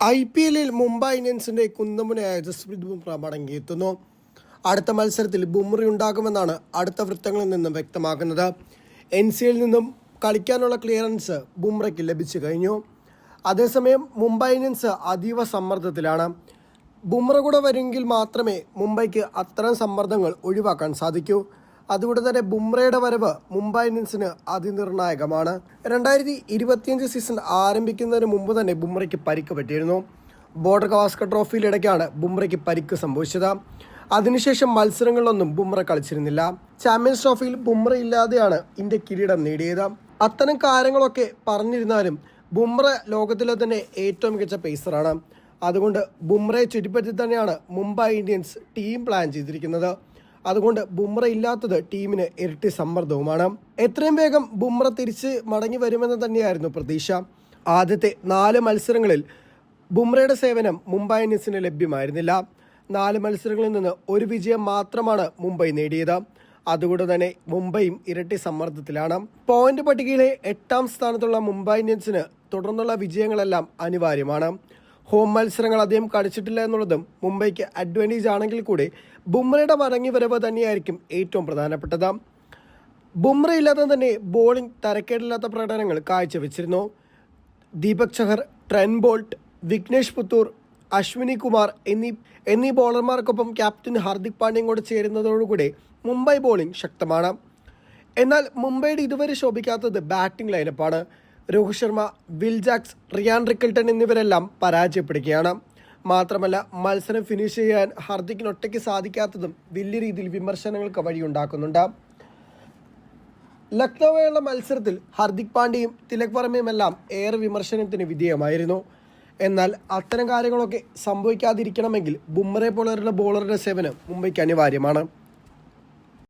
IPL-ൽ മുംബൈ ഇന്ത്യൻസിന്റെ കുന്തമുനയായ ജസ്പ്രീത് ബുംറ മടങ്ങിയെത്തുന്നു. അടുത്ത മത്സരത്തിൽ ബുംറ ഉണ്ടാകുമെന്നാണ് അടുത്ത വൃത്തങ്ങളിൽ നിന്നും വ്യക്തമാക്കുന്നത്. NCAൽ നിന്നും കളിക്കാനുള്ള ക്ലിയറൻസ് ബുംറയ്ക്ക് ലഭിച്ചു കഴിഞ്ഞു. അതേസമയം മുംബൈ ഇന്ത്യൻസ് അതീവ സമ്മർദ്ദത്തിലാണ്. ബുംറ കൂടെ വരുമെങ്കിൽ മാത്രമേ മുംബൈക്ക് അത്തരം സമ്മർദ്ദങ്ങൾ ഒഴിവാക്കാൻ സാധിക്കൂ. അതുകൊണ്ട് തന്നെ ബുംറയുടെ വരവ് മുംബൈ ഇന്ത്യൻസിന് അതിനിർണായകമാണ്. 2025 സീസൺ ആരംഭിക്കുന്നതിന് മുമ്പ് തന്നെ ബുംറയ്ക്ക് പരിക്ക് പറ്റിയിരുന്നു. ബോർഡർ ഗവാസ്കർ ട്രോഫിയിലിടയ്ക്കാണ് ബുംറയ്ക്ക് പരിക്ക് സംഭവിച്ചത്. അതിനുശേഷം മത്സരങ്ങളിലൊന്നും ബുംറ കളിച്ചിരുന്നില്ല. ചാമ്പ്യൻസ് ട്രോഫിയിൽ ബുംറ ഇല്ലാതെയാണ് ഇന്ത്യ കിരീടം നേടിയത്. അത്തരം കാര്യങ്ങളൊക്കെ പറഞ്ഞിരുന്നാലും ബുംറ ലോകത്തിലെ തന്നെ ഏറ്റവും മികച്ച പേസറാണ്. അതുകൊണ്ട് ബുംറയെ ചുറ്റിപ്പറ്റി തന്നെയാണ് മുംബൈ ഇന്ത്യൻസ് ടീം പ്ലാൻ ചെയ്തിരിക്കുന്നത്. അതുകൊണ്ട് ബുംറ ഇല്ലാത്തത് ടീമിന് ഇരട്ടി സമ്മർദ്ദവുമാണ്. എത്രയും വേഗം ബുംറ തിരിച്ച് മടങ്ങി വരുമെന്ന് തന്നെയായിരുന്നു പ്രതീക്ഷ. ആദ്യത്തെ 4 മത്സരങ്ങളിൽ ബുംറയുടെ സേവനം മുംബൈ ഇന്ത്യൻസിന് ലഭ്യമായിരുന്നില്ല. 4 മത്സരങ്ങളിൽ നിന്ന് ഒരു വിജയം മാത്രമാണ് മുംബൈ നേടിയത്. അതുകൊണ്ട് തന്നെ മുംബൈയും ഇരട്ടി സമ്മർദ്ദത്തിലാണ്. പോയിന്റ് പട്ടികയിലെ 8ാം സ്ഥാനത്തുള്ള മുംബൈ ഇന്ത്യൻസിന് തുടർന്നുള്ള വിജയങ്ങളെല്ലാം അനിവാര്യമാണ്. ഹോം മത്സരങ്ങൾ അധികം കളിച്ചിട്ടില്ല എന്നുള്ളതും മുംബൈക്ക് അഡ്വാൻറ്റേജ് ആണെങ്കിൽ കൂടി ബുംറയുടെ മടങ്ങിവരവ് തന്നെയായിരിക്കും ഏറ്റവും പ്രധാനപ്പെട്ടത്. ബുംറ ഇല്ലാതെ തന്നെ ബോളിംഗ് തരക്കേടില്ലാത്ത പ്രകടനങ്ങൾ കാഴ്ചവെച്ചിരുന്നു. ദീപക് ചഹർ, ട്രെന്റ് ബോൾട്ട്, വിഘ്നേഷ് പുത്തൂർ, അശ്വിനി കുമാർ എന്നീ ബോളർമാർക്കൊപ്പം ക്യാപ്റ്റൻ ഹാർദിക് പാണ്ഡ്യയും കൂടെ ചേരുന്നതോടുകൂടി മുംബൈ ബോളിംഗ് ശക്തമാണ്. എന്നാൽ മുംബൈയുടെ ഇതുവരെ ശോഭിക്കാത്തത് ബാറ്റിംഗ് ലൈനപ്പാണ്. Rohit Sharma, Will Jacks, Ryan Rickelton എന്നിവരെല്ലാം പരാജയപ്പെടുകയാണ്. മാത്രമല്ല മത്സരം ഫിനിഷ് ചെയ്യാൻ ഹാർദിക്കിന് ഒറ്റയ്ക്ക് സാധിക്കാത്തതും വലിയ രീതിയിൽ വിമർശനങ്ങൾക്ക് വഴിയുണ്ടാക്കുന്നുണ്ട്. ലക്നൌവിലുള്ള മത്സരത്തിൽ ഹാർദിക് പാണ്ഡ്യയും തിലക് വർമ്മയുമെല്ലാം ഏറെ വിമർശനത്തിന് വിധേയമായിരുന്നു. എന്നാൽ അത്തരം കാര്യങ്ങളൊക്കെ സംഭവിക്കാതിരിക്കണമെങ്കിൽ ബുംറയെ പോലെയുള്ള ബോളറുടെ സേവനം മുംബൈക്ക് അനിവാര്യമാണ്.